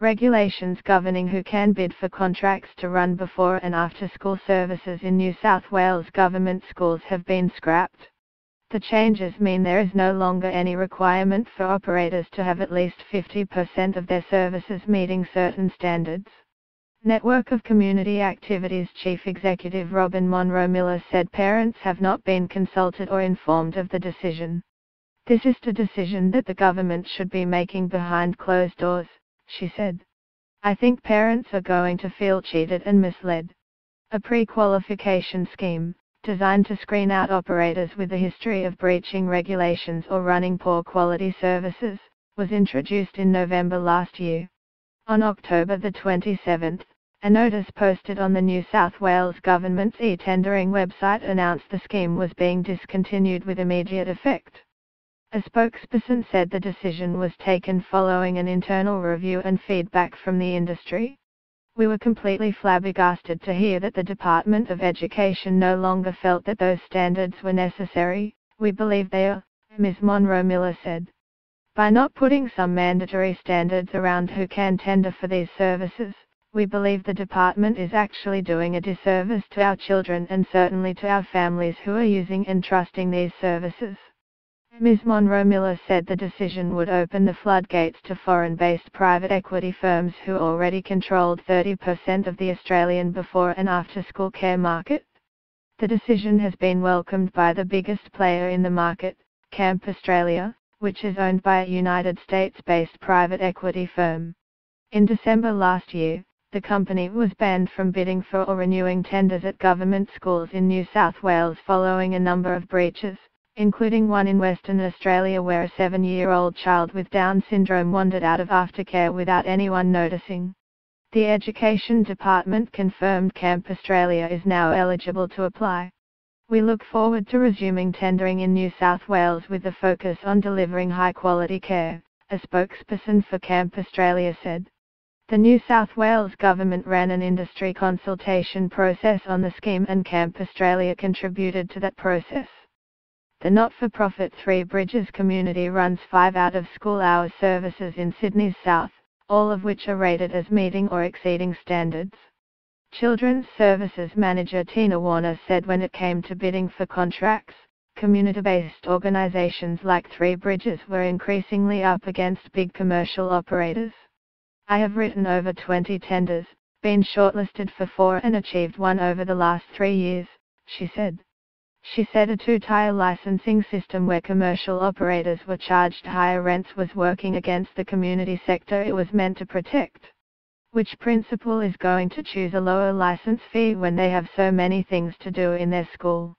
Regulations governing who can bid for contracts to run before and after school services in New South Wales government schools have been scrapped. The changes mean there is no longer any requirement for operators to have at least 50% of their services meeting certain standards. Network of Community Activities Chief Executive Robin Monroe-Miller said parents have not been consulted or informed of the decision. This is a decision that the government should be making behind closed doors, she said. I think parents are going to feel cheated and misled. A pre-qualification scheme, designed to screen out operators with a history of breaching regulations or running poor quality services, was introduced in November last year. On October the 27th, a notice posted on the New South Wales government's e-tendering website announced the scheme was being discontinued with immediate effect. A spokesperson said the decision was taken following an internal review and feedback from the industry. We were completely flabbergasted to hear that the Department of Education no longer felt that those standards were necessary. We believe they are, Ms. Monroe-Miller said. By not putting some mandatory standards around who can tender for these services, we believe the department is actually doing a disservice to our children and certainly to our families who are using and trusting these services. Ms. Monroe-Miller said the decision would open the floodgates to foreign-based private equity firms who already controlled 30% of the Australian before and after-school care market. The decision has been welcomed by the biggest player in the market, Camp Australia, which is owned by a United States-based private equity firm. In December last year, the company was banned from bidding for or renewing tenders at government schools in New South Wales following a number of breaches, including one in Western Australia where a 7-year-old child with Down syndrome wandered out of aftercare without anyone noticing. The Education Department confirmed Camp Australia is now eligible to apply. We look forward to resuming tendering in New South Wales with a focus on delivering high-quality care, a spokesperson for Camp Australia said. The New South Wales government ran an industry consultation process on the scheme and Camp Australia contributed to that process. The not-for-profit Three Bridges community runs 5 out-of-school hours services in Sydney's south, all of which are rated as meeting or exceeding standards. Children's Services Manager Tina Warner said when it came to bidding for contracts, community-based organisations like Three Bridges were increasingly up against big commercial operators. I have written over 20 tenders, been shortlisted for 4 and achieved 1 over the last 3 years, she said. She said a two-tier licensing system where commercial operators were charged higher rents was working against the community sector it was meant to protect. Which principal is going to choose a lower license fee when they have so many things to do in their school?